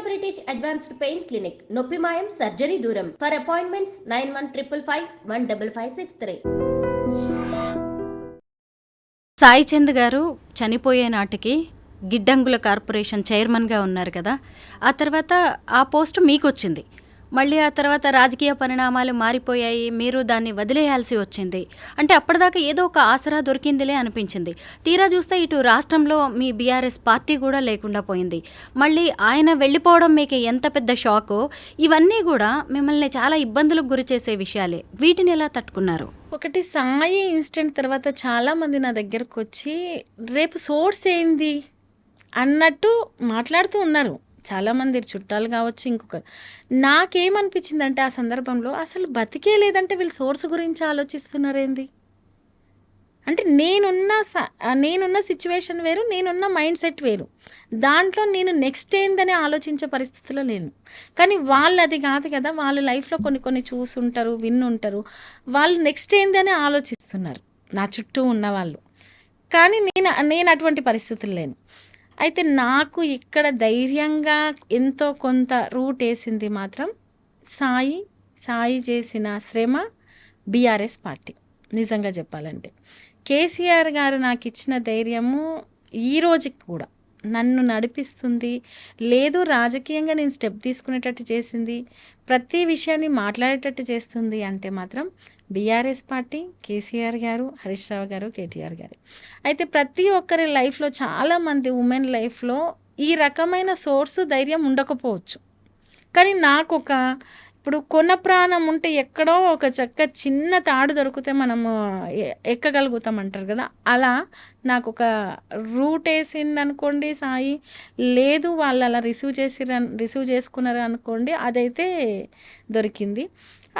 British advanced pain clinic, నొప్పి మాయం, surgery దూరం. For appointments 9155515563. సాయి చంద్ గారు చనిపోయే నాటికి గిడ్డంగుల కార్పొరేషన్ చైర్మన్గా ఉన్నారు కదా. ఆ తర్వాత ఆ పోస్టు మీకు వచ్చింది. మళ్ళీ ఆ తర్వాత రాజకీయ పరిణామాలు మారిపోయాయి, మీరు దాన్ని వదిలేయాల్సి వచ్చింది. అంటే అప్పటిదాకా ఏదో ఒక ఆసరా దొరికిందిలే అనిపించింది. తీరా చూస్తే ఇటు రాష్ట్రంలో మీ బీఆర్ఎస్ పార్టీ కూడా లేకుండా పోయింది. మళ్ళీ ఆయన వెళ్ళిపోవడం మీకు ఎంత పెద్ద షాకో, ఇవన్నీ కూడా మిమ్మల్ని చాలా ఇబ్బందులకు గురి చేసే విషయాలే. వీటిని ఎలా తట్టుకున్నారు? ఒకటి సాయి ఇన్సిడెంట్ తర్వాత చాలామంది నా దగ్గరకు వచ్చి రేపు సోర్స్ ఏంది అన్నట్టు మాట్లాడుతూ ఉన్నారు. చాలామంది చుట్టాలు కావచ్చు, ఇంకొకరు. నాకేమనిపించిందంటే ఆ సందర్భంలో అసలు బతికే లేదంటే వీళ్ళు సోర్స్ గురించి ఆలోచిస్తున్నారేంది అంటే నేనున్న సిచ్యువేషన్ వేరు, నేనున్న మైండ్ సెట్ వేరు. దాంట్లో నేను నెక్స్ట్ ఏందని ఆలోచించే పరిస్థితిలో లేను. కానీ వాళ్ళు అది కాదు కదా, వాళ్ళు లైఫ్లో కొన్ని చూసుంటారు, విన్నుంటారు. వాళ్ళు నెక్స్ట్ ఏందని ఆలోచిస్తున్నారు నా చుట్టూ ఉన్నవాళ్ళు. కానీ నేను అటువంటి పరిస్థితులు లేను. అయితే నాకు ఇక్కడ ధైర్యంగా ఎంతో కొంత రూట్ వేసింది మాత్రం సాయి చేసిన శ్రమ, బీఆర్ఎస్ పార్టీ. నిజంగా చెప్పాలంటే కేసీఆర్ గారు నాకు ఇచ్చిన ధైర్యము ఈ రోజుకి కూడా నన్ను నడిపిస్తుంది. లేదు, రాజకీయంగా నేను స్టెప్ తీసుకునేటట్టు చేసింది, ప్రతి విషయాన్ని మాట్లాడేటట్టు చేస్తుంది అంటే మాత్రం బీఆర్ఎస్ పార్టీ, కేసీఆర్ గారు, హరీష్ రావు గారు, కేటీఆర్ గారు. అయితే ప్రతి ఒక్కరి లైఫ్లో, చాలామంది ఉమెన్ లైఫ్లో ఈ రకమైన సోర్సు ధైర్యం ఉండకపోవచ్చు. కానీ నాకు ఇప్పుడు కొన ప్రాణం ఉంటే ఎక్కడో ఒక చిన్న తాడు దొరికితే మనము ఎక్కగలుగుతాం అంటారు కదా, అలా నాకు ఒక రూట్ వేసింది అనుకోండి సాయి. లేదు, వాళ్ళు అలా రిసీవ్ చేసుకున్నారు అనుకోండి, అదైతే దొరికింది.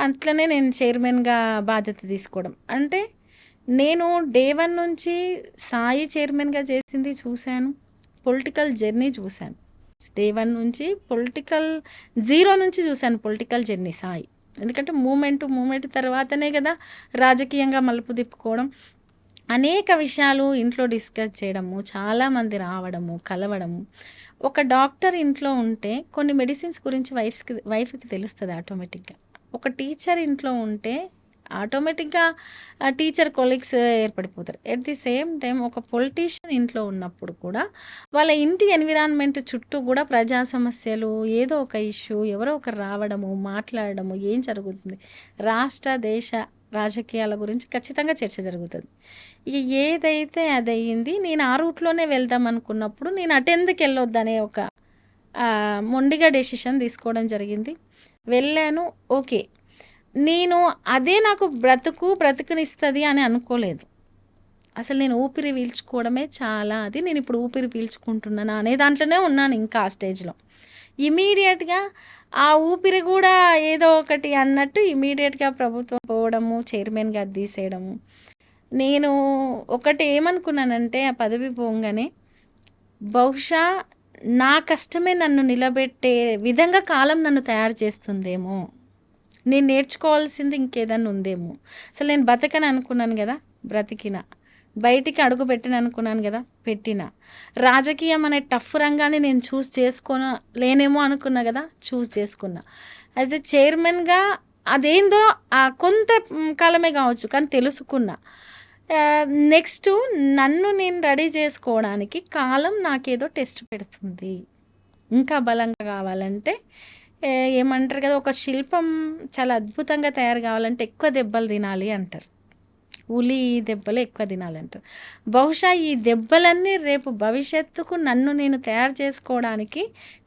అట్లనే నేను చైర్మన్గా బాధ్యత తీసుకోవడం అంటే, నేను డే 1 నుంచి సాయి చైర్మన్గా చేసింది చూశాను, పొలిటికల్ జర్నీ చూశాను. డే 1 నుంచి పొలిటికల్ జీరో నుంచి చూశాను పొలిటికల్ జర్నీ సాయి. ఎందుకంటే మూమెంట్ తర్వాతనే కదా రాజకీయంగా మలుపు తిప్పుకోవడం. అనేక విషయాలు ఇంట్లో డిస్కస్ చేయడము, చాలామంది రావడము, కలవడము. ఒక డాక్టర్ ఇంట్లో ఉంటే కొన్ని మెడిసిన్స్ గురించి వైఫ్కి తెలుస్తుంది ఆటోమేటిక్గా. ఒక టీచర్ ఇంట్లో ఉంటే ఆటోమేటిక్గా టీచర్ కొలీగ్స్ ఏర్పడిపోతారు. ఎట్ ది సేమ్ టైం ఒక పొలిటీషియన్ ఇంట్లో ఉన్నప్పుడు కూడా వాళ్ళ ఇంటి ఎన్విరాన్మెంట్ చుట్టూ కూడా ప్రజా సమస్యలు, ఏదో ఒక ఇష్యూ, ఎవరో ఒకరు రావడము, మాట్లాడడము, ఏం జరుగుతుంది, రాష్ట్ర దేశ రాజకీయాల గురించి ఖచ్చితంగా చర్చ జరుగుతుంది. ఇక ఏదైతే అది అయ్యింది. నేను ఆ రూట్లోనే వెళ్దాం అనుకున్నప్పుడు నేను అటెందుకు వెళ్ళొద్దనే ఒక మొండిగా డెసిషన్ తీసుకోవడం జరిగింది. వెళ్ళాను. ఓకే, నేను అదే నాకు బ్రతుకునిస్తుంది అని అనుకోలేదు. అసలు నేను ఊపిరి పీల్చుకోవడమే చాలా నేను ఇప్పుడు ఊపిరి పీల్చుకుంటున్నాను అనే దాంట్లోనే ఉన్నాను. ఇంకా ఆ స్టేజ్లో ఇమీడియట్గా ఆ ఊపిరి కూడా ఏదో ఒకటి అన్నట్టు ఇమీడియట్గా ప్రభుత్వం పోవడము, చైర్మన్గా తీసేయడము. నేను ఒకటి ఏమనుకున్నానంటే, ఆ పదవి పోగానే బహుశా నా కష్టమే నన్ను నిలబెట్టే విధంగా కాలం నన్ను తయారు చేస్తుందేమో, నేను నేర్చుకోవాల్సింది ఇంకేదన్నా ఉందేమో. అసలు నేను బతకని అనుకున్నాను కదా, బ్రతికిన. బయటికి అడుగు పెట్టిన అనుకున్నాను కదా, పెట్టిన. రాజకీయం అనే టఫ్ రంగాన్ని నేను లేనేమో అనుకున్నా కదా, చేసుకున్నా. యాజ్ ఎ చైర్మన్గా అదేందో కొంత కాలమే కావచ్చు, కానీ తెలుసుకున్నా. నెక్స్ట్ నన్ను నేను రెడీ చేసుకోవడానికి కాలం నాకేదో టెస్ట్ పెడుతుంది. ఇంకా బలంగా కావాలంటే ఏమంటారు కదా, ఒక శిల్పం చాలా అద్భుతంగా తయారు కావాలంటే ఎక్కువ దెబ్బలు తినాలి అంటారు. ఉలి దెబ్బలు ఎక్కువ తినాలంటారు. బహుశా ఈ దెబ్బలన్నీ రేపు భవిష్యత్తుకు నన్ను నేను తయారు చేసుకోవడానికి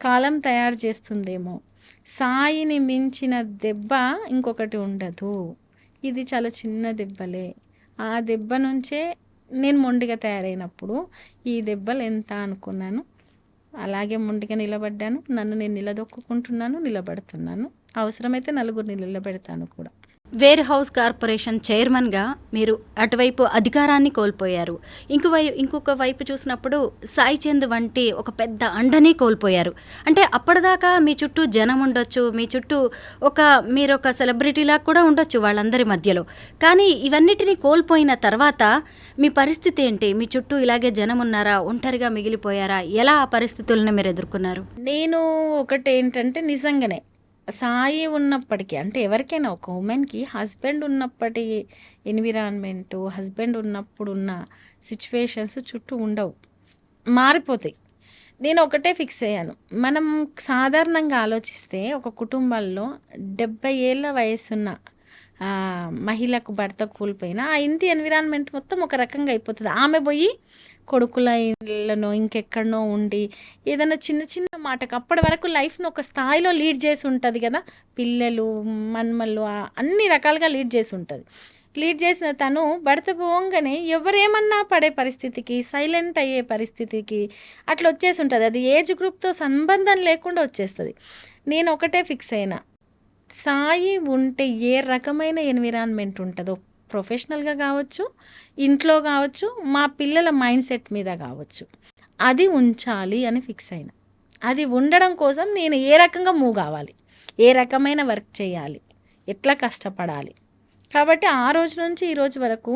కాలం తయారు చేస్తుందేమో. సాయిని మించిన దెబ్బ ఇంకొకటి ఉండదు. ఇది చాలా చిన్న దెబ్బలే. ఆ దెబ్బ నుంచే నేను మొండిగా తయారైనప్పుడు ఈ దెబ్బలు ఎంత అనుకున్నాను. అలాగే మొండిగా నిలబడ్డాను. నన్ను నేను నిలదొక్కుంటున్నాను, నిలబడుతున్నాను. అవసరమైతే నలుగురిని నిలబెడతాను కూడా. వేర్ హౌస్ కార్పొరేషన్ చైర్మన్గా మీరు అటువైపు అధికారాన్ని కోల్పోయారు. ఇంకొక వైపు చూసినప్పుడు సాయి చంద్ వంటి ఒక పెద్ద అండని కోల్పోయారు. అంటే అప్పటిదాకా మీ చుట్టూ జనం ఉండొచ్చు, మీ చుట్టూ మీరు ఒక సెలబ్రిటీలా కూడా ఉండొచ్చు వాళ్ళందరి మధ్యలో. కానీ ఇవన్నిటినీ కోల్పోయిన తర్వాత మీ పరిస్థితి ఏంటి? మీ చుట్టూ ఇలాగే జనం ఉన్నారా? ఒంటరిగా మిగిలిపోయారా? ఎలా ఆ పరిస్థితులను మీరు ఎదుర్కొన్నారు? నేను ఒకటేంటంటే నిజంగానే సాయి ఉన్నప్పటికీ, అంటే ఎవరికైనా ఒక ఉమెన్కి హస్బెండ్ ఉన్నప్పటి ఎన్విరాన్మెంటు, హస్బెండ్ ఉన్నప్పుడు ఉన్న సిచ్యువేషన్స్ చుట్టూ ఉండవు, మారిపోతాయి. నేను ఒకటే ఫిక్స్ అయ్యాను, మనం సాధారణంగా ఆలోచిస్తే ఒక కుటుంబాల్లో 70 ఏళ్ళ వయసున్న మహిళకు భర్త కూలిపోయినా ఆ ఇంటి ఎన్విరాన్మెంట్ మొత్తం ఒక రకంగా అయిపోతుంది. ఆమె పోయి కొడుకుల ఇళ్ళనో ఇంకెక్కడనో ఉండి ఏదైనా చిన్న చిన్న మాటకు అప్పటి వరకు లైఫ్ను ఒక స్థాయిలో లీడ్ చేసి ఉంటుంది కదా, పిల్లలు మన్మళ్ళు అన్ని రకాలుగా లీడ్ చేసి ఉంటుంది. లీడ్ చేసిన తను భర్త పోగానే ఎవరేమన్నా పడే పరిస్థితికి, సైలెంట్ అయ్యే పరిస్థితికి అట్లా వచ్చేసి ఉంటుంది. అది ఏజ్ గ్రూప్తో సంబంధం లేకుండా వచ్చేస్తుంది. నేను ఒకటే ఫిక్స్ అయినా, సాయి ఉంటే ఏ రకమైన ఎన్విరాన్మెంట్ ఉంటుందో, ప్రొఫెషనల్గా కావచ్చు, ఇంట్లో కావచ్చు, మా పిల్లల మైండ్ సెట్ మీద కావచ్చు, అది ఉంచాలి అని ఫిక్స్ అయినా. అది ఉండడం కోసం నేను ఏ రకంగా మూవ్ కావాలి, ఏ రకమైన వర్క్ చేయాలి, ఎట్లా కష్టపడాలి. కాబట్టి ఆ రోజు నుంచి ఈ రోజు వరకు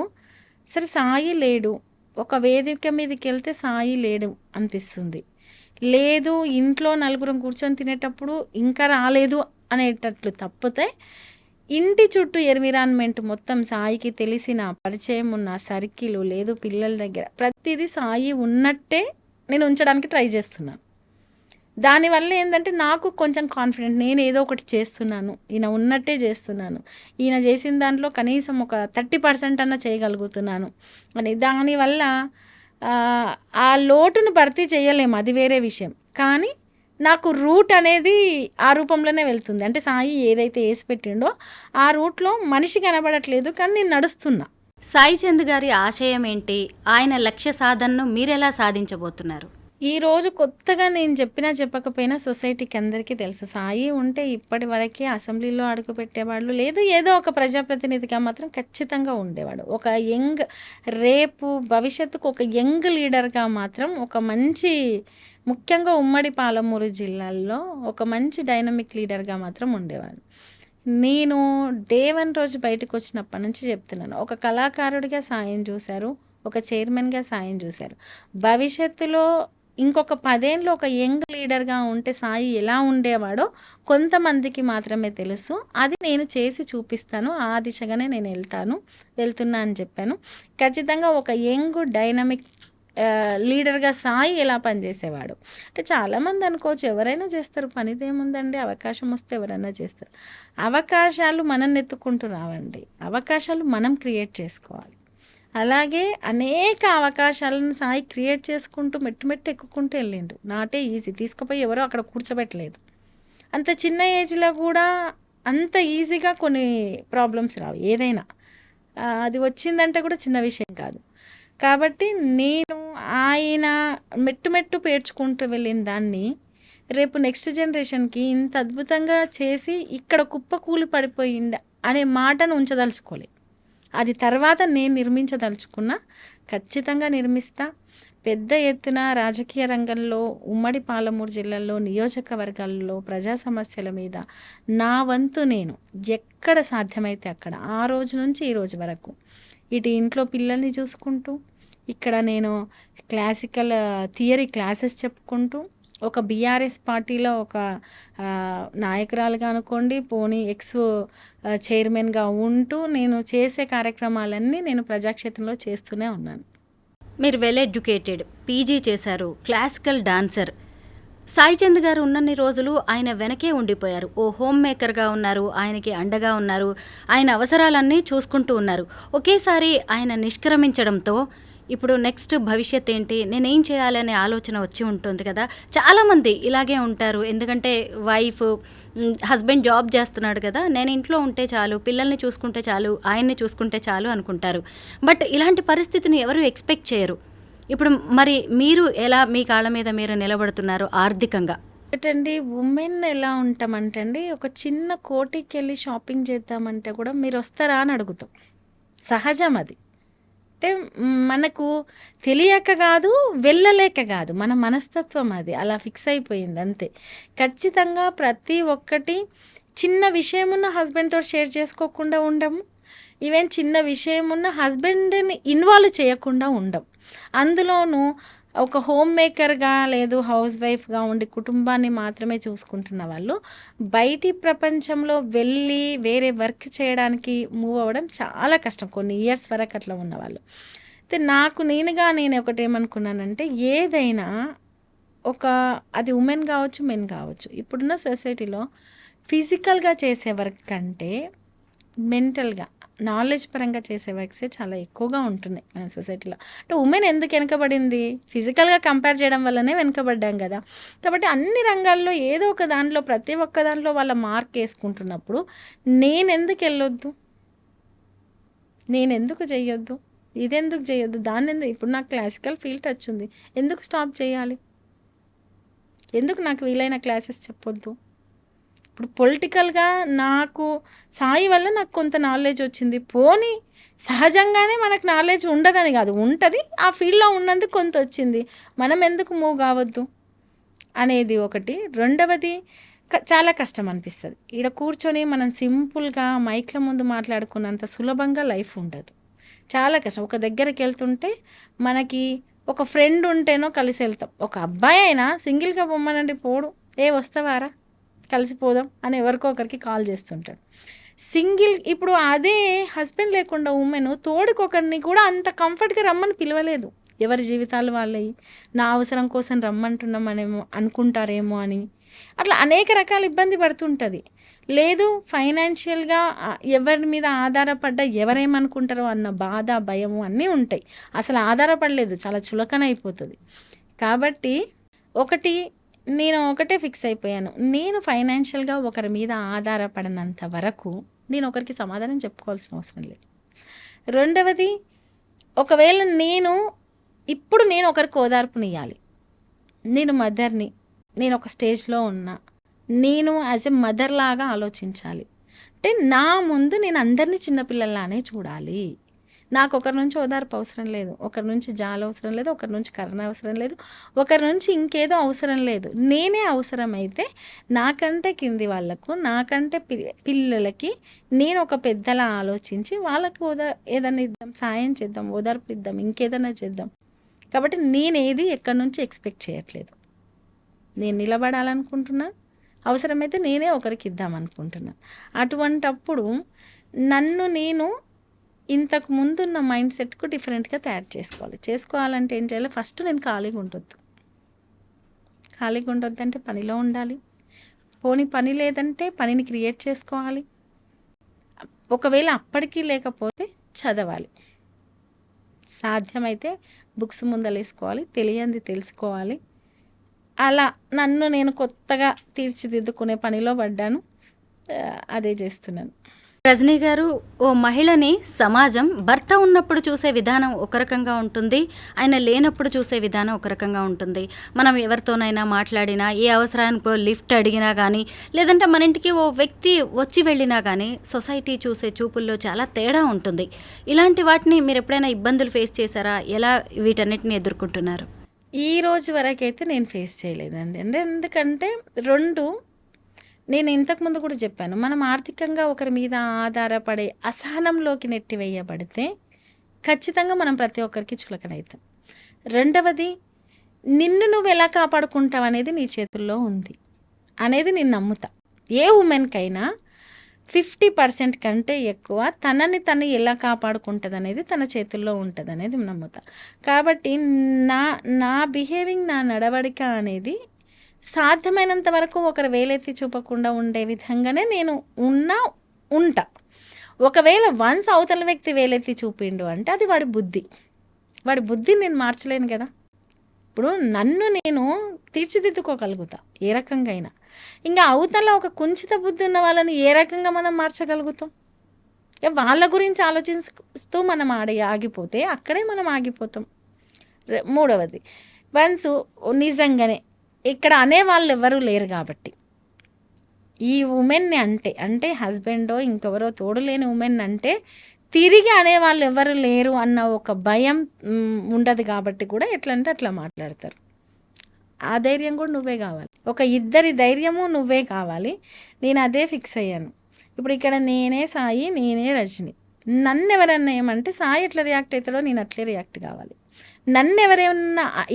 సరే సాయి లేడు, ఒక వేదిక మీదకి వెళ్తే సాయి లేడు అనిపిస్తుంది, లేదు ఇంట్లో నలుగురం కూర్చొని తినేటప్పుడు ఇంకా రాలేదు అనేటట్లు తప్పితే ఇంటి చుట్టూ ఎన్విరాన్మెంట్ మొత్తం సాయికి తెలిసిన పరిచయం ఉన్న సర్కిల్ లేదు, పిల్లల దగ్గర ప్రతిదీ సాయి ఉన్నట్టే నేను ఉంచడానికి ట్రై చేస్తున్నాను. దానివల్ల ఏంటంటే నాకు కొంచెం కాన్ఫిడెంట్, నేను ఏదో ఒకటి చేస్తున్నాను, ఈయన ఉన్నట్టే చేస్తున్నాను, ఈయన చేసిన దాంట్లో కనీసం ఒక 30% అన్న చేయగలుగుతున్నాను అని. దానివల్ల ఆ లోటును భర్తీ చేయలేము, అది వేరే విషయం. కానీ నాకు రూట్ అనేది ఆ రూపంలోనే వెళ్తుంది. అంటే సాయి ఏదైతే వేసి పెట్టిండో ఆ రూట్లో మనిషి కనబడట్లేదు, కానీ నేను నడుస్తున్నా. సాయి చంద్ గారి ఆశయం ఏంటి? ఆయన లక్ష్య సాధనను మీరెలా సాధించబోతున్నారు? ఈరోజు కొత్తగా నేను చెప్పకపోయినా సొసైటీకి అందరికీ తెలుసు, సాయి ఉంటే ఇప్పటి వరకే అసెంబ్లీలో అడుగు పెట్టేవాళ్ళు లేదు, ఏదో ఒక ప్రజాప్రతినిధిగా మాత్రం ఖచ్చితంగా ఉండేవాడు. ఒక రేపు భవిష్యత్తుకు ఒక యంగ్ లీడర్గా మాత్రం ఒక మంచి, ముఖ్యంగా ఉమ్మడి పాలమూరు జిల్లాల్లో ఒక మంచి డైనమిక్ లీడర్గా మాత్రం ఉండేవాడు. నేను డే 1 రోజు బయటకు వచ్చినప్పటి నుంచి చెప్తున్నాను, ఒక కళాకారుడిగా సాయం చూశారు, ఒక చైర్మన్గా సాయం చూశారు. భవిష్యత్తులో ఇంకొక 10 ఏళ్ళు ఒక యంగ్ లీడర్గా ఉంటే సాయి ఎలా ఉండేవాడో కొంతమందికి మాత్రమే తెలుసు. అది నేను చేసి చూపిస్తాను, ఆ దిశగానే నేను వెళ్తున్నా అని చెప్పాను. ఖచ్చితంగా ఒక యంగ్ డైనమిక్ లీడర్గా సాయి ఎలా పనిచేసేవాడు అంటే చాలామంది అనుకోవచ్చు, ఎవరైనా చేస్తారు, పనిదేముందండి, అవకాశం వస్తే ఎవరైనా చేస్తారు. అవకాశాలు మనం ఎత్తుకుంటూ రావండి, అవకాశాలు మనం క్రియేట్ చేసుకోవాలి. అలాగే అనేక అవకాశాలను సాయి క్రియేట్ చేసుకుంటూ మెట్టు ఎక్కుకుంటూ వెళ్ళిండు. నాటే ఈజీ, తీసుకుపోయి ఎవరో అక్కడ కూర్చోబెట్టలేదు. అంత చిన్న ఏజ్లో కూడా అంత ఈజీగా కొన్ని ప్రాబ్లమ్స్ రావు, ఏదైనా అది వచ్చిందంటే కూడా చిన్న విషయం కాదు. కాబట్టి నేను ఆయన మెట్టు పేర్చుకుంటూ వెళ్ళిన దాన్ని రేపు నెక్స్ట్ జనరేషన్కి ఇంత అద్భుతంగా చేసి ఇక్కడ కుప్పకూలి పడిపోయింది అనే మాటను ఉంచదలుచుకోలే. అది తర్వాత నేను నిర్మించదలుచుకున్నా, ఖచ్చితంగా నిర్మిస్తా. పెద్ద ఎత్తున రాజకీయ రంగంలో ఉమ్మడి పాలమూరు జిల్లాలో నియోజకవర్గాల్లో ప్రజా సమస్యల మీద నా వంతు నేను ఎక్కడ సాధ్యమైతే అక్కడ, ఆ రోజు నుంచి ఈ రోజు వరకు ఇటు ఇంట్లో పిల్లల్ని చూసుకుంటూ, ఇక్కడ నేను క్లాసికల్ థియరీ క్లాసెస్ చెప్పుకుంటూ, ఒక బీఆర్ఎస్ పార్టీలో ఒక నాయకురాలుగా అనుకోండి, పోనీ చైర్మన్గా ఉంటూ నేను చేసే కార్యక్రమాలన్నీ నేను ప్రజాక్షేత్రంలో చేస్తూనే ఉన్నాను. మీరు వెల్ ఎడ్యుకేటెడ్, పీజీ చేశారు, క్లాసికల్ డాన్సర్. సాయి చంద్ గారు ఉన్నన్ని రోజులు ఆయన వెనకే ఉండిపోయారు, ఓ హోమ్ మేకర్గా ఉన్నారు, ఆయనకి అండగా ఉన్నారు, ఆయన అవసరాలన్నీ చూసుకుంటూ ఉన్నారు. ఒకేసారి ఆయన నిష్క్రమించడంతో ఇప్పుడు నెక్స్ట్ భవిష్యత్ ఏంటి, నేనేం చేయాలనే ఆలోచన వచ్చి ఉంటుంది కదా. చాలామంది ఇలాగే ఉంటారు, ఎందుకంటే హస్బెండ్ జాబ్ చేస్తున్నాడు కదా, నేను ఇంట్లో ఉంటే చాలు, పిల్లల్ని చూసుకుంటే చాలు, ఆయన్ని చూసుకుంటే చాలు అనుకుంటారు. బట్ ఇలాంటి పరిస్థితిని ఎవరు ఎక్స్పెక్ట్ చేయరు. ఇప్పుడు మరి మీరు ఎలా మీ కాళ్ళ మీద మీరు నిలబడుతున్నారు ఆర్థికంగా? ఒకటండి, ఉమెన్ ఎలా ఉంటామంటే అండి, ఒక చిన్న కోటికెళ్ళి షాపింగ్ చేద్దామంటే కూడా మీరు వస్తారా అని అడుగుతాం. సహజం అది. అంటే మనకు తెలియక కాదు, వెళ్ళలేక కాదు, మన మనస్తత్వం అది అలా ఫిక్స్ అయిపోయింది అంతే. ఖచ్చితంగా ప్రతి ఒక్కటి చిన్న విషయం ఉన్న హస్బెండ్తో షేర్ చేసుకోకుండా ఉండము. ఈవెన్ చిన్న విషయం ఉన్న హస్బెండ్ని ఇన్వాల్వ్ చేయకుండా ఉండం. అందులోనూ ఒక హోమ్ మేకర్గా లేదు హౌస్ వైఫ్గా ఉండి కుటుంబాన్ని మాత్రమే చూసుకుంటున్న వాళ్ళు బయటి ప్రపంచంలో వెళ్ళి వేరే వర్క్ చేయడానికి మూవ్ అవ్వడం చాలా కష్టం, కొన్ని ఇయర్స్ వరకు అట్లా ఉన్నవాళ్ళు. అయితే నేను ఒకటేమనుకున్నానంటే, ఏదైనా ఒక అది ఉమెన్ కావచ్చు, మెన్ కావచ్చు, ఇప్పుడున్న సొసైటీలో ఫిజికల్గా చేసే వర్క్ కంటే మెంటల్గా నాలెడ్జ్ పరంగా చేసే వర్క్సే చాలా ఎక్కువగా ఉంటున్నాయి మన సొసైటీలో. అంటే ఉమెన్ ఎందుకు వెనకబడింది? ఫిజికల్గా కంపేర్ చేయడం వల్లనే వెనకబడ్డాం కదా. కాబట్టి అన్ని రంగాల్లో ఏదో ఒక దాంట్లో, ప్రతి ఒక్క దాంట్లో వాళ్ళ మార్క్ వేసుకుంటున్నప్పుడు నేనెందుకు వెళ్ళొద్దు, నేనెందుకు చేయొద్దు, ఇదెందుకు చేయొద్దు, దాన్ని ఎందుకు, ఇప్పుడు నాకు క్లాసికల్ ఫీల్డ్ టచ్ ఉంది, ఎందుకు స్టాప్ చేయాలి, ఎందుకు నాకు వీలైన క్లాసెస్ చెప్పొద్దు. ఇప్పుడు పొలిటికల్గా నాకు సాయి వల్ల నాకు కొంత నాలెడ్జ్ వచ్చింది, పోనీ సహజంగానే మనకు నాలెడ్జ్ ఉండదని కాదు, ఉంటుంది, ఆ ఫీల్డ్లో ఉన్నందుకు కొంత వచ్చింది, మనం ఎందుకు మూవ్ కావద్దు అనేది ఒకటి. రెండవది, చాలా కష్టం అనిపిస్తుంది ఈడ కూర్చొని మనం సింపుల్గా మైక్ల ముందు మాట్లాడుకున్నంత సులభంగా లైఫ్ ఉండదు, చాలా కష్టం. ఒక దగ్గరికి వెళ్తుంటే మనకి ఒక ఫ్రెండ్ ఉంటేనో కలిసి వెళ్తాం, ఒక అబ్బాయి అయినా సింగిల్గా పొమ్మనండి పోడు, వస్తావారా కలిసిపోదాం అని ఎవరికో ఒకరికి కాల్ చేస్తుంటాడు. సింగిల్ ఇప్పుడు అదే హస్బెండ్ లేకుండా ఉమెన్ తోడుకొకరిని కూడా అంత కంఫర్ట్గా రమ్మని పిలవలేదు. ఎవరి జీవితాలు వాళ్ళవి, నా అవసరం కోసం రమ్మంటున్నామనేమో అనుకుంటారేమో అని అట్లా అనేక రకాల ఇబ్బంది పడుతుంటుంది. లేదు ఫైనాన్షియల్గా ఎవరి మీద ఆధారపడ్డ ఎవరేమనుకుంటారో అన్న బాధ, భయము అన్నీ ఉంటాయి. అసలు ఆధారపడలేదు, చాలా చులకన అయిపోతుంది. కాబట్టి నేను ఒకటే ఫిక్స్ అయిపోయాను, నేను ఫైనాన్షియల్గా ఒకరి మీద ఆధారపడినంత వరకు నేను ఒకరికి సమాధానం చెప్పుకోవాల్సిన అవసరం లేదు. రెండవది, ఒకవేళ నేను ఒకరికి ఓదార్పునివ్వాలి, నేను మదర్ని, నేను ఒక స్టేజ్లో ఉన్నా, నేను యాజ్ ఎ మదర్ లాగా ఆలోచించాలి అంటే నా ముందు నేను అందరినీ చిన్నపిల్లల్లానే చూడాలి. నాకు ఒకరి నుంచి ఓదార్పు అవసరం లేదు, ఒకరి నుంచి జాలి అవసరం లేదు, ఒకరి నుంచి కరుణ అవసరం లేదు, ఒకరి నుంచి ఇంకేదో అవసరం లేదు. నేనే అవసరమైతే నాకంటే కింది వాళ్ళకు, నాకంటే పిల్లలకి నేను ఒక పెద్దలా ఆలోచించి వాళ్ళకు ఏదైనా ఇద్దాం, సాయం చేద్దాం, ఓదార్పు ఇద్దాం, ఇంకేదైనా చేద్దాం. కాబట్టి నేనేది ఎక్కడి నుంచి ఎక్స్పెక్ట్ చేయట్లేదు, నేను నిలబడాలనుకుంటున్నా, అవసరమైతే నేనే ఒకరికి ఇద్దామనుకుంటున్నాను. అటువంటప్పుడు నన్ను నేను ఇంతకు ముందున్న మైండ్ సెట్కు డిఫరెంట్గా తయారు చేసుకోవాలంటే ఏం చేయాలి? ఫస్ట్ నేను ఖాళీగా ఉండొద్దు అంటే పనిలో ఉండాలి. పోనీ పని లేదంటే పనిని క్రియేట్ చేసుకోవాలి. ఒకవేళ అప్పటికీ లేకపోతే చదవాలి, సాధ్యమైతే బుక్స్ ముందలేసుకోవాలి, తెలియంది తెలుసుకోవాలి. అలా నన్ను నేను కొత్తగా తీర్చిదిద్దుకునే పనిలో పడ్డాను, అదే చేస్తున్నాను. రజనీ గారు, ఓ మహిళని సమాజం భర్త ఉన్నప్పుడు చూసే విధానం ఒక రకంగా ఉంటుంది, ఆయన లేనప్పుడు చూసే విధానం ఒక రకంగా ఉంటుంది. మనం ఎవరితోనైనా మాట్లాడినా, ఏ అవసరానికో లిఫ్ట్ అడిగినా కానీ, లేదంటే మన ఇంటికి ఓ వ్యక్తి వచ్చి వెళ్ళినా కానీ సొసైటీ చూసే చూపుల్లో చాలా తేడా ఉంటుంది. ఇలాంటి వాటిని మీరు ఎప్పుడైనా ఇబ్బందులు ఫేస్ చేశారా? ఎలా వీటన్నిటిని ఎదుర్కొంటున్నారు? ఈ రోజు వరకైతే నేను ఫేస్ చేయలేదండి. ఎందుకంటే నేను ఇంతకుముందు కూడా చెప్పాను, మనం ఆర్థికంగా ఒకరి మీద ఆధారపడే అసహనంలోకి నెట్టివేయబడితే ఖచ్చితంగా మనం ప్రతి ఒక్కరికి చులకనవుతాం. రెండవది, నిన్ను నువ్వు ఎలా కాపాడుకుంటావు అనేది నీ చేతుల్లో ఉంది అనేది నేను నమ్ముతా. ఏ ఉమెన్కైనా 50% కంటే ఎక్కువ తనని తను ఎలా కాపాడుకుంటుంది అనేది తన చేతుల్లో ఉంటుంది అనేది నమ్ముతా. కాబట్టి నా బిహేవింగ్, నా నడవడిక అనేది సాధ్యమైనంత వరకు ఒకరు వేలెత్తి చూపకుండా ఉండే విధంగానే నేను ఉంటా. ఒకవేళ వన్స్ అవతల వ్యక్తి వేలెత్తి చూపిండు అంటే అది వాడి బుద్ధిని నేను మార్చలేను కదా. ఇప్పుడు నన్ను నేను తీర్చిదిద్దుకోగలుగుతా ఏ రకంగా అయినా, ఇంకా అవతల ఒక కుంచిత బుద్ధి ఉన్న వాళ్ళని ఏ రకంగా మనం మార్చగలుగుతాం? వాళ్ళ గురించి ఆలోచిస్తూ మనం ఆగిపోతే అక్కడే మనం ఆగిపోతాం. మూడవది, వన్స్ నిజంగానే ఇక్కడ అనేవాళ్ళు ఎవరు లేరు కాబట్టి ఈ ఉమెన్ని అంటే హస్బెండో ఇంకెవరో తోడు లేని ఉమెన్ అంటే తిరిగి అనేవాళ్ళు ఎవరు లేరు అన్న ఒక భయం ఉండదు కాబట్టి కూడా ఎట్లా అంటే అట్లా మాట్లాడతారు. ఆ ధైర్యం కూడా నువ్వే కావాలి, ఒక ఇద్దరి ధైర్యము నువ్వే కావాలి. నేను అదే ఫిక్స్ అయ్యాను. ఇప్పుడు ఇక్కడ నేనే సాయి, నేనే రజని. నన్ను ఎవరన్నా ఏమంటే సాయి ఎట్లా రియాక్ట్ అవుతాడో నేను అట్లే రియాక్ట్ కావాలి. నన్ను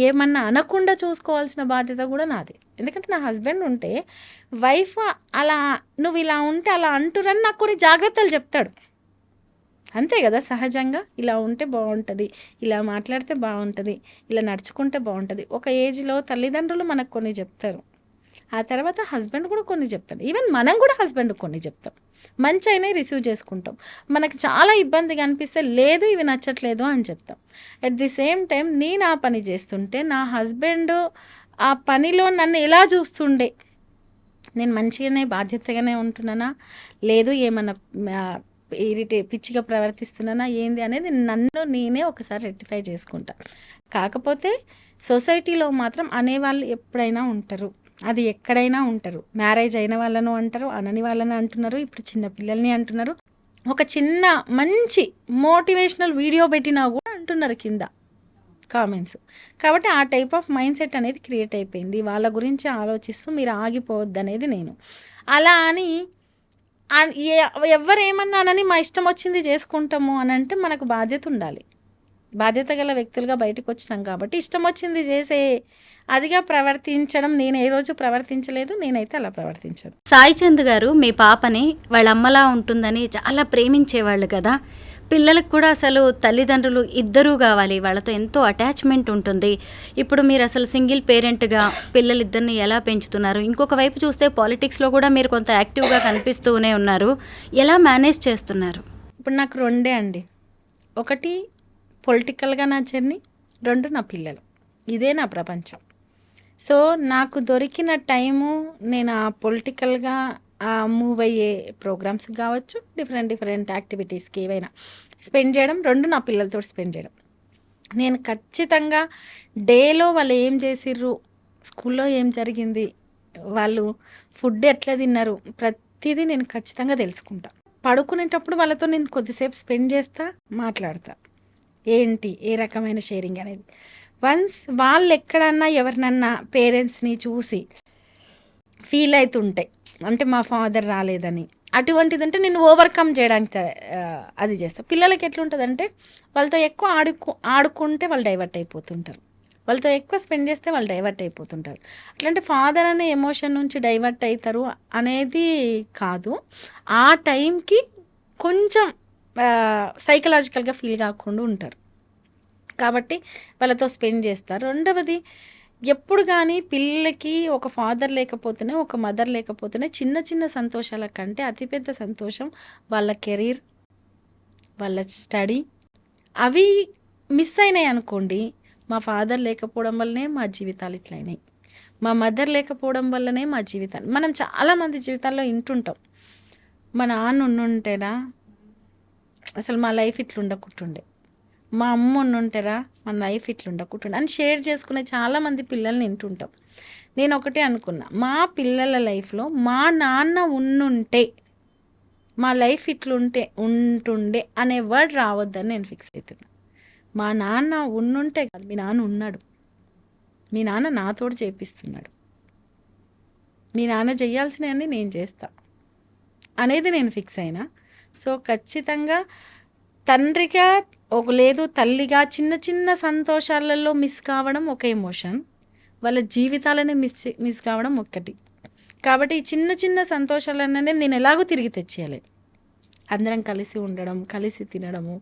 ఏమన్నా అనకుండా చూసుకోవాల్సిన బాధ్యత కూడా నాది. ఎందుకంటే నా హస్బెండ్ ఉంటే వైఫ్ అలా నువ్వు ఇలా ఉంటే అలా అంటురని నాకు కొన్ని జాగ్రత్తలు చెప్తాడు. అంతే కదా, సహజంగా ఇలా ఉంటే బాగుంటుంది, ఇలా మాట్లాడితే బాగుంటుంది, ఇలా నడుచుకుంటే బాగుంటుంది. ఒక ఏజ్లో తల్లిదండ్రులు మనకు కొన్ని చెప్తారు, ఆ తర్వాత హస్బెండ్ కూడా కొన్ని చెప్తాడు. ఈవెన్ మనం కూడా హస్బెండ్ కొన్ని చెప్తాం, మంచి అయినా రిసీవ్ చేసుకుంటాం. మనకు చాలా ఇబ్బందిగా అనిపిస్తే లేదు ఇవి నచ్చట్లేదు అని చెప్తాం. అట్ ది సేమ్ టైం నేను ఆ పని చేస్తుంటే నా హస్బెండ్ ఆ పనిలో నన్ను ఎలా చూస్తుండే, నేను మంచిగానే బాధ్యతగానే ఉంటున్నానా, లేదు ఏమన్నా పిచ్చిగా ప్రవర్తిస్తున్నానా ఏంది అనేది నన్ను నేనే ఒకసారి రెక్టిఫై చేసుకుంటా. కాకపోతే సొసైటీలో మాత్రం అనేవాళ్ళు ఎప్పుడైనా ఉంటారు, అది ఎక్కడైనా ఉంటారు. మ్యారేజ్ అయిన వాళ్ళను అంటారు, అనని వాళ్ళని అంటున్నారు, ఇప్పుడు చిన్న పిల్లల్ని అంటున్నారు. ఒక చిన్న మంచి మోటివేషనల్ వీడియో పెట్టినా కూడా అంటున్నారు కింద కామెంట్స్. కాబట్టి ఆ టైప్ ఆఫ్ మైండ్ సెట్ అనేది క్రియేట్ అయిపోయింది. వాళ్ళ గురించి ఆలోచిస్తూ మీరు ఆగిపోవద్దు అనేది నేను. అలా అని ఎవరేమన్నానని మా ఇష్టం వచ్చింది చేసుకుంటాము అని అంటే మనకు బాధ్యత ఉండాలి. బాధ్యత గల వ్యక్తులుగా బయటకు వచ్చినాం కాబట్టి ఇష్టం వచ్చింది చేసే అదిగా ప్రవర్తించడం నేను ఏ రోజు ప్రవర్తించలేదు, నేనైతే అలా ప్రవర్తించాను. సాయి చంద్ గారు మీ పాపని వాళ్ళ అమ్మలా ఉంటుందని చాలా ప్రేమించేవాళ్ళు కదా. పిల్లలకు కూడా అసలు తల్లిదండ్రులు ఇద్దరూ కావాలి, వాళ్ళతో ఎంతో అటాచ్మెంట్ ఉంటుంది. ఇప్పుడు మీరు అసలు సింగిల్ పేరెంట్గా పిల్లలిద్దరిని ఎలా పెంచుతున్నారు? ఇంకొక వైపు చూస్తే పాలిటిక్స్లో కూడా మీరు కొంత యాక్టివ్గా కనిపిస్తూనే ఉన్నారు. ఎలా మేనేజ్ చేస్తున్నారు? ఇప్పుడు నాకు రెండే అండి, ఒకటి పొలిటికల్గా నా జర్నీ, రెండు నా పిల్లలు. ఇదే నా ప్రపంచం. సో నాకు దొరికిన టైము నేను ఆ పొలిటికల్గా మూవ్ అయ్యే ప్రోగ్రామ్స్ కావచ్చు, డిఫరెంట్ యాక్టివిటీస్కి ఏవైనా స్పెండ్ చేయడం, రెండు నా పిల్లలతో స్పెండ్ చేయడం. నేను ఖచ్చితంగా డేలో వాళ్ళు ఏం చేసిర్రు, స్కూల్లో ఏం జరిగింది, వాళ్ళు ఫుడ్ ఎట్లా తిన్నారు, ప్రతిదీ నేను ఖచ్చితంగా తెలుసుకుంటా. పడుకునేటప్పుడు వాళ్ళతో నేను కొద్దిసేపు స్పెండ్ చేస్తా, మాట్లాడతా, ఏంటి ఏ రకమైన షేరింగ్ అనేది. వన్స్ వాళ్ళు ఎక్కడన్నా ఎవరినన్నా పేరెంట్స్ని చూసి ఫీల్ అవుతుంటే, అంటే మా ఫాదర్ రాలేదని అటువంటిది అంటే నేను ఓవర్కమ్ చేయడానికి అది చేస్తాను. పిల్లలకి ఎట్లుంటుందంటే వాళ్ళతో ఎక్కువ ఆడుకుంటే వాళ్ళు డైవర్ట్ అయిపోతుంటారు, వాళ్ళతో ఎక్కువ స్పెండ్ చేస్తే వాళ్ళు డైవర్ట్ అయిపోతుంటారు. అట్లాంటి ఫాదర్ అనే ఎమోషన్ నుంచి డైవర్ట్ అవుతారు అనేది కాదు, ఆ టైంకి కొంచెం సైకలాజికల్గా ఫీల్ కాకుండా ఉంటారు కాబట్టి వాళ్ళతో స్పెండ్ చేస్తారు. రెండవది, ఎప్పుడు కానీ పిల్లలకి ఒక ఫాదర్ లేకపోతేనే, ఒక మదర్ లేకపోతేనే చిన్న చిన్న సంతోషాల కంటే అతిపెద్ద సంతోషం వాళ్ళ కెరీర్, వాళ్ళ స్టడీ, అవి మిస్ అయినాయి అనుకోండి. మా ఫాదర్ లేకపోవడం వల్లనే మా జీవితాలు ఇట్లయినాయి, మా మదర్ లేకపోవడం వల్లనే మా జీవితాలు. మనం చాలామంది జీవితాల్లో వింటుంటాం, మా నాన్న ఉండుంటేనా అసలు మా లైఫ్ ఇట్లా ఉండకుంటుండే, మా అమ్మ ఉండుంటారా మన లైఫ్ ఇట్లా ఉండకుంటుండే అని షేర్ చేసుకునే చాలామంది పిల్లల్ని వింటుంటాం. నేను ఒకటే అనుకున్నా, మా పిల్లల లైఫ్లో మా నాన్న ఉండుంటే మా లైఫ్ ఉంటుండే అనే వర్డ్ రావద్దని నేను ఫిక్స్ అవుతున్నా. మా నాన్న ఉండుంటే కాదు, మీ నాన్న ఉన్నాడు, మీ నాన్న నాతోడు చేపిస్తున్నాడు, మీ నాన్న చేయాల్సినవన్నీ నేను చేస్తా అనేది నేను ఫిక్స్ అయినా. సో ఖచ్చితంగా తండ్రిగా లేదు తల్లిగా చిన్న చిన్న సంతోషాలలో మిస్ కావడం ఒక ఎమోషన్, వాళ్ళ జీవితాలనే మిస్ కావడం ఒక్కటి. కాబట్టి ఈ చిన్న చిన్న సంతోషాలనే నేను ఎలాగో తిరిగి తెచ్చేయాలి. అందరం కలిసి ఉండడం, కలిసి తినడము.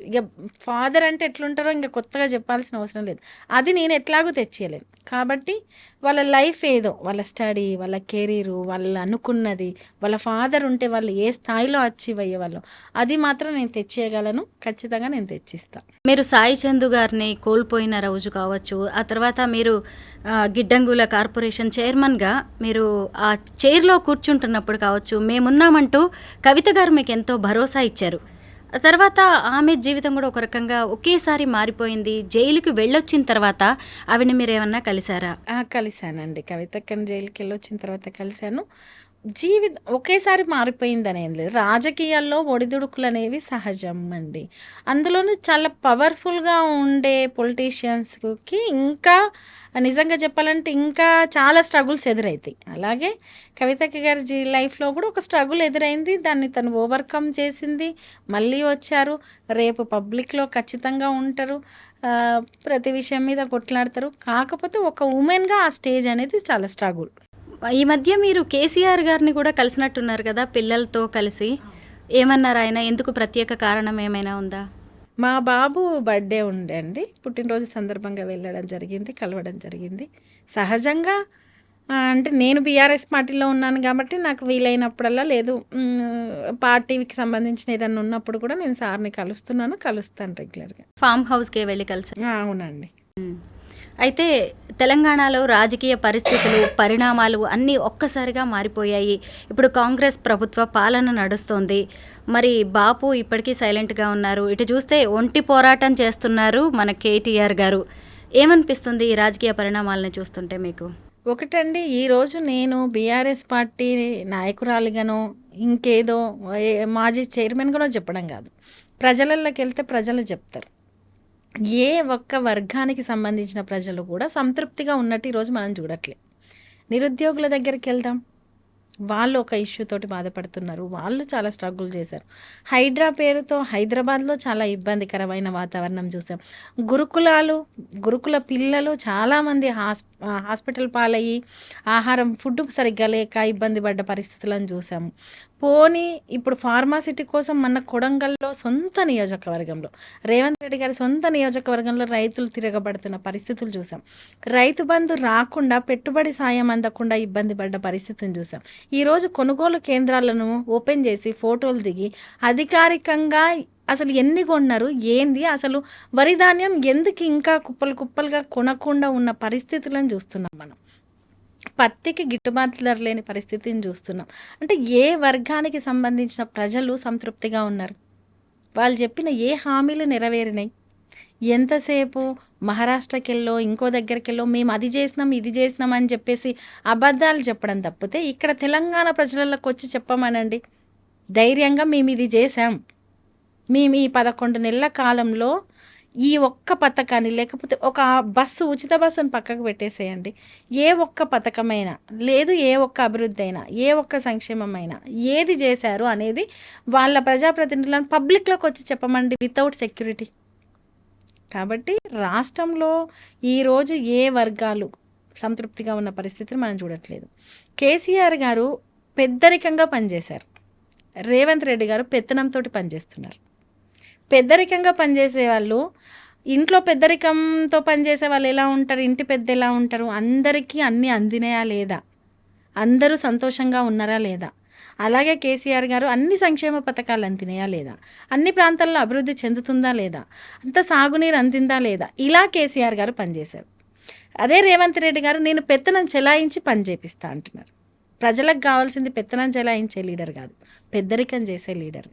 ఇక ఫాదర్ అంటే ఎట్లుంటారో ఇంకా కొత్తగా చెప్పాల్సిన అవసరం లేదు, అది నేను ఎట్లాగో తెచ్చేయలేను. కాబట్టి వాళ్ళ లైఫ్ ఏదో, వాళ్ళ స్టడీ, వాళ్ళ కెరీరు, వాళ్ళు అనుకున్నది, వాళ్ళ ఫాదర్ ఉంటే వాళ్ళు ఏ స్థాయిలో అచీవ్ అయ్యేవాళ్ళు, అది మాత్రం నేను తెచ్చేయగలను, ఖచ్చితంగా నేను తెచ్చిస్తాను. మీరు సాయి చందు గారిని కోల్పోయిన రోజు కావచ్చు, ఆ తర్వాత మీరు గిడ్డంగుల కార్పొరేషన్ చైర్మన్గా మీరు ఆ చైర్లో కూర్చుంటున్నప్పుడు కావచ్చు, మేమున్నామంటూ కవిత గారు మీకు ఎంతో భరోసా ఇచ్చారు. ఆ తర్వాత ఆమె జీవితం కూడా ఒక రకంగా ఒకేసారి మారిపోయింది. జైలుకి వెళ్ళొచ్చిన తర్వాత ఆవిడని మీరేమన్నా కలిసారా? కలిశానండి. కవితక్కని జైలుకి వెళ్ళొచ్చిన తర్వాత కలిశాను. ఒకేసారి మారిపోయిందని ఏం లేదు. రాజకీయాల్లో ఒడిదుడుకులనేవి సహజం అండి. అందులోనూ చాలా పవర్‌ఫుల్‌గా ఉండే పొలిటీషియన్స్‌కి ఇంకా నిజంగా చెప్పాలంటే ఇంకా చాలా స్ట్రగుల్స్ ఎదురైతాయి. అలాగే కవితక్క గారి లైఫ్‌లో కూడా ఒక స్ట్రగుల్ ఎదురైంది. దాన్ని తను ఓవర్‌కమ్ చేసింది. మళ్ళీ వచ్చారు. రేపు పబ్లిక్‌లో ఖచ్చితంగా ఉంటారు. ప్రతి విషయం మీద కొట్లాడతారు. కాకపోతే ఒక వుమెన్‌గా ఆ స్టేజ్ అనేది చాలా స్ట్రగుల్. ఈ మధ్య మీరు కేసీఆర్ గారిని కూడా కలిసినట్టున్నారు కదా పిల్లలతో కలిసి. ఏమన్నారు ఆయన? ఎందుకు ప్రత్యేక కారణం ఏమైనా ఉందా? మా బాబు బర్త్‌డే ఉండే అండి. పుట్టినరోజు సందర్భంగా వెళ్ళడం జరిగింది. కలవడం జరిగింది. సహజంగా అంటే నేను బీఆర్ఎస్ పార్టీలో ఉన్నాను కాబట్టి నాకు వీలైనప్పుడల్లా లేదు పార్టీకి సంబంధించిన ఏదన్నా ఉన్నప్పుడు కూడా నేను సార్‌ని కలుస్తాను రెగ్యులర్‌గా. ఫామ్ హౌస్‌కే వెళ్ళి కలిసారు. అవునండి. అయితే తెలంగాణలో రాజకీయ పరిస్థితులు, పరిణామాలు అన్నీ ఒక్కసారిగా మారిపోయాయి. ఇప్పుడు కాంగ్రెస్ ప్రభుత్వ పాలన నడుస్తోంది. మరి బాపు ఇప్పటికీ సైలెంట్గా ఉన్నారు. ఇటు చూస్తే ఒంటి పోరాటం చేస్తున్నారు మన కేటీఆర్ గారు. ఏమనిపిస్తుంది ఈ రాజకీయ పరిణామాలను చూస్తుంటే మీకు? ఒకటండి, ఈరోజు నేను బీఆర్ఎస్ పార్టీ నాయకురాలిగానో ఇంకేదో మాజీ చైర్మన్గానో చెప్పడం కాదు. ప్రజలలోకి వెళ్తే ప్రజలు చెప్తారు. ఏ ఒక్క వర్గానికి సంబంధించిన ప్రజలు కూడా సంతృప్తిగా ఉన్నట్టు ఈరోజు మనం చూడట్లేదు. నిరుద్యోగుల దగ్గరికి వెళ్దాం, వాళ్ళు ఒక ఇష్యూ తోటి బాధపడుతున్నారు. వాళ్ళు చాలా స్ట్రగుల్ చేశారు. హైడ్రా పేరుతో హైదరాబాద్లో చాలా ఇబ్బందికరమైన వాతావరణం చూసాం. గురుకుల పిల్లలు చాలామంది హాస్పిటల్ పాలయ్యి ఫుడ్ సరిగ్గా లేక ఇబ్బంది పడ్డ పరిస్థితులను చూసాము. పోనీ ఇప్పుడు ఫార్మాసిటీ కోసం మన కొడంగల్లో సొంత నియోజకవర్గంలో రేవంత్ రెడ్డి గారి సొంత నియోజకవర్గంలో రైతులు తిరగబడుతున్న పరిస్థితులు చూసాం. రైతు బంధు రాకుండా పెట్టుబడి సాయం అందకుండా ఇబ్బంది పడ్డ పరిస్థితిని చూసాం. ఈరోజు కొనుగోలు కేంద్రాలను ఓపెన్ చేసి ఫోటోలు దిగి అధికారికంగా అసలు ఎన్ని కొన్నారు, ఏంది, అసలు వరి ధాన్యం ఎందుకు ఇంకా కుప్పలుగా కొనకుండా ఉన్న పరిస్థితులను చూస్తున్నాం మనం. పత్తికి గిట్టుబాటు ధర లేని పరిస్థితిని చూస్తున్నాం. అంటే ఏ వర్గానికి సంబంధించిన ప్రజలు సంతృప్తిగా ఉన్నారు? వాళ్ళు చెప్పిన ఏ హామీలు నెరవేరినాయి? ఎంతసేపు మహారాష్ట్రకెళ్ళో ఇంకో దగ్గరికెళ్ళో మేము అది చేసినాం ఇది చేసినాం అని చెప్పేసి అబద్ధాలు చెప్పడం తప్పితే ఇక్కడ తెలంగాణ ప్రజలకు వచ్చి చెప్పమనండి ధైర్యంగా మేము ఇది చేసాం, మేము ఈ 11 నెలల కాలంలో ఈ ఒక్క పథకాన్ని, లేకపోతే ఒక ఉచిత బస్సును పక్కకు పెట్టేసేయండి, ఏ ఒక్క పథకమైనా లేదు, ఏ ఒక్క అభివృద్ధి అయినా, ఏ ఒక్క సంక్షేమమైనా ఏది చేశారు అనేది వాళ్ళ ప్రజాప్రతినిధులను పబ్లిక్లోకి వచ్చి చెప్పమండి వితౌట్ సెక్యూరిటీ. కాబట్టి రాష్ట్రంలో ఈరోజు ఏ వర్గాలు సంతృప్తిగా ఉన్న పరిస్థితిని మనం చూడట్లేదు. కేసీఆర్ గారు పెద్దరికంగా పనిచేశారు. రేవంత్ రెడ్డి గారు పెత్తనంతో పనిచేస్తున్నారు. పెద్దరికంగా పనిచేసే వాళ్ళు, ఇంట్లో పెద్దరికంతో పనిచేసే వాళ్ళు ఎలా ఉంటారు, ఇంటి పెద్ద ఎలా ఉంటారు, అందరికీ అన్నీ అందినాయా లేదా, అందరూ సంతోషంగా ఉన్నారా లేదా, అలాగే కేసీఆర్ గారు అన్ని సంక్షేమ పథకాలు అందినాయా లేదా, అన్ని ప్రాంతాల్లో అభివృద్ధి చెందుతుందా లేదా, అంత సాగునీరు అందిందా లేదా, ఇలా కేసీఆర్ గారు పనిచేశారు. అదే రేవంత్ రెడ్డి గారు నేను పెత్తనం చెలాయించి పని చేపిస్తా అంటున్నారు. ప్రజలకు కావాల్సింది పెత్తనం చెలాయించే లీడర్ కాదు, పెద్దరికం చేసే లీడర్.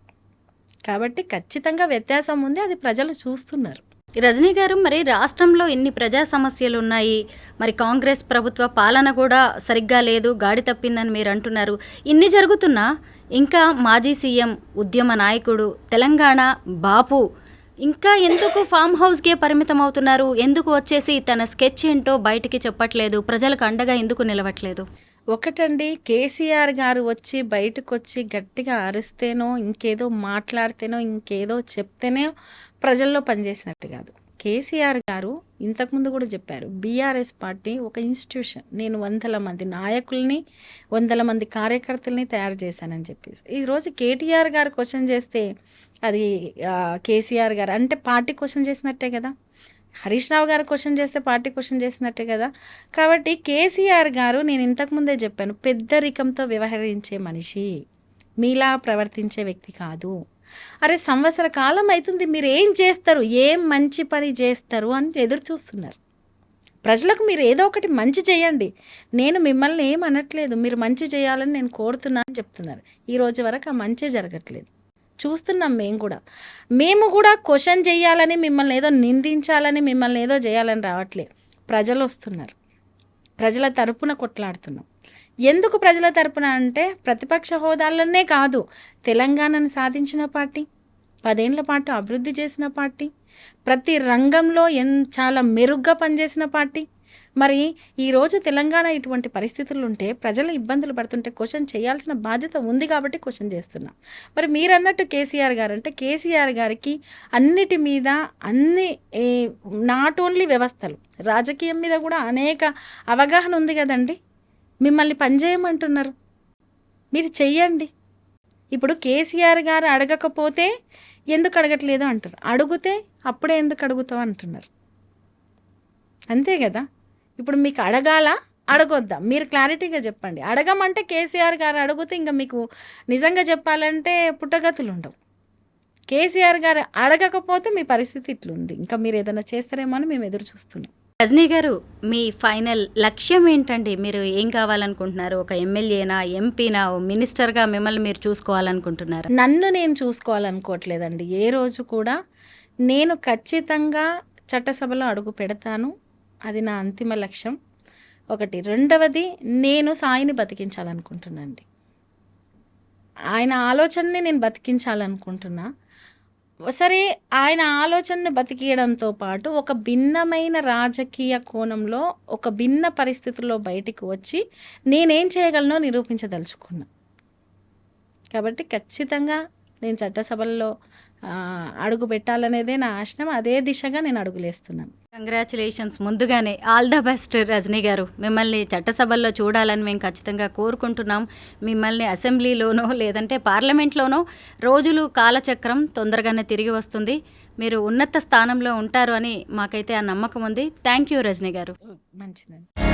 కాబట్టి ఖచ్చితంగా వ్యత్యాసం ఉంది, అది ప్రజలు చూస్తున్నారు. రజనీ గారు, మరి రాష్ట్రంలో ఇన్ని ప్రజా సమస్యలు ఉన్నాయి, మరి కాంగ్రెస్ ప్రభుత్వ పాలన కూడా సరిగ్గా లేదు, గాడి తప్పిందని మీరు అంటున్నారు. ఇన్ని జరుగుతున్నా ఇంకా మాజీ సీఎం, ఉద్యమ నాయకుడు, తెలంగాణ బాపు ఇంకా ఎందుకు ఫామ్ హౌస్కే పరిమితం అవుతున్నారు? ఎందుకు వచ్చేసి తన స్కెచ్ ఏంటో బయటికి చెప్పట్లేదు? ప్రజలకు అండగా ఎందుకు నిలవట్లేదు? ఒకటండి, కేసీఆర్ గారు వచ్చి బయటకు వచ్చి గట్టిగా అరిస్తేనో, ఇంకేదో మాట్లాడితేనో, ఇంకేదో చెప్తేనే ప్రజల్లో పనిచేసినట్టు కాదు. కేసీఆర్ గారు ఇంతకుముందు కూడా చెప్పారు, బీఆర్ఎస్ పార్టీ ఒక ఇన్స్టిట్యూషన్, నేను 100 మంది నాయకుల్ని 100 మంది కార్యకర్తల్ని తయారు చేశానని చెప్పేసి. ఈరోజు కేటీఆర్ గారు క్వశ్చన్ చేస్తే అది కేసీఆర్ గారు అంటే పార్టీ క్వశ్చన్ చేసినట్టే కదా, హరీష్ రావు గారు క్వశ్చన్ చేస్తే పార్టీ క్వశ్చన్ చేసినట్టే కదా. కాబట్టి కేసీఆర్ గారు, నేను ఇంతకుముందే చెప్పాను, పెద్దరికంతో వ్యవహరించే మనిషి, మీలా ప్రవర్తించే వ్యక్తి కాదు. అరే సంవత్సర కాలం అవుతుంది, మీరు ఏం చేస్తారు, ఏం మంచి పని చేస్తారు అని ఎదురు చూస్తున్నారు. ప్రజలకు మీరు ఏదో ఒకటి మంచి చేయండి, నేను మిమ్మల్ని ఏం అనట్లేదు, మీరు మంచి చేయాలని నేను కోరుతున్నాను అని చెప్తున్నారు. ఈ రోజు వరకు ఆ మంచి జరగట్లేదు. చూస్తున్నాం మేము కూడా క్వశ్చన్ చేయాలని, మిమ్మల్ని ఏదో నిందించాలని, మిమ్మల్ని ఏదో చేయాలని రావట్లేదు. ప్రజలు వస్తున్నారు, ప్రజల తరపున కొట్లాడుతున్నాం. ఎందుకు ప్రజల తరపున అంటే ప్రతిపక్ష హోదాలనే కాదు, తెలంగాణను సాధించిన పార్టీ, 10 ఏళ్ల పాటు అభివృద్ధి చేసిన పార్టీ, ప్రతి రంగంలో చాలా మెరుగ్గా పనిచేసిన పార్టీ. మరి ఈరోజు తెలంగాణ ఇటువంటి పరిస్థితులు ఉంటే, ప్రజలు ఇబ్బందులు పడుతుంటే క్వశ్చన్ చేయాల్సిన బాధ్యత ఉంది కాబట్టి క్వశ్చన్ చేస్తున్నాం. మరి మీరు అన్నట్టు కేసీఆర్ గారు అంటే, కేసీఆర్ గారికి అన్నిటి మీద నాట్ ఓన్లీ వ్యవస్థలు, రాజకీయం మీద కూడా అనేక అవగాహన ఉంది కదండి. మిమ్మల్ని పనిచేయమంటున్నారు, మీరు చెయ్యండి. ఇప్పుడు కేసీఆర్ గారు అడగకపోతే ఎందుకు అడగట్లేదు అంటారు, అడిగితే అప్పుడే ఎందుకు అడుగుతావు అంటున్నారు. అంతే కదా. ఇప్పుడు మీకు అడగొద్దా మీరు క్లారిటీగా చెప్పండి. అడగమంటే కేసీఆర్ గారు అడిగితే ఇంకా మీకు నిజంగా చెప్పాలంటే పుట్టగతులు ఉండవు. కేసీఆర్ గారు అడగకపోతే మీ పరిస్థితి ఇట్లుంది. ఇంకా మీరు ఏదైనా చేస్తారేమో అని మేము ఎదురు చూస్తున్నాం. రజనీ గారు, మీ ఫైనల్ లక్ష్యం ఏంటండి? మీరు ఏం కావాలనుకుంటున్నారు? ఒక ఎమ్మెల్యేనా, ఎంపీనా, మినిస్టర్గా మిమ్మల్ని మీరు చూసుకోవాలనుకుంటున్నారు? నన్ను నేను చూసుకోవాలనుకోవట్లేదండి. ఏ రోజు కూడా నేను ఖచ్చితంగా చట్టసభలో అడుగు పెడతాను, అది నా అంతిమ లక్ష్యం. ఒకటి. రెండవది, నేను సాయిని బతికించాలనుకుంటున్నానండి. ఆయన ఆలోచనని నేను బతికించాలనుకుంటున్నా. సరే, ఆయన ఆలోచనని బతికియడంతో పాటు ఒక భిన్నమైన రాజకీయ కోణంలో, ఒక భిన్న పరిస్థితుల్లో బయటికి వచ్చి నేనేం చేయగలనో నిరూపించదలుచుకున్నా. కాబట్టి ఖచ్చితంగా నేను చట్టసభల్లో అడుగు పెట్టాలనేదే నా ఆశయం. అదే దిశగా నేను అడుగులేస్తున్నాను. కంగ్రాచులేషన్స్. ముందుగానే ఆల్ ద బెస్ట్ రజనీ గారు. మిమ్మల్ని చట్టసభల్లో చూడాలని మేము ఖచ్చితంగా కోరుకుంటున్నాం. మిమ్మల్ని అసెంబ్లీలోనో లేదంటే పార్లమెంట్లోనో రోజులు కాలచక్రం తొందరగానే తిరిగి వస్తుంది. మీరు ఉన్నత స్థానంలో ఉంటారు అని మాకైతే ఆ నమ్మకం ఉంది. థ్యాంక్ యూ రజనీ గారు. మంచిదండి.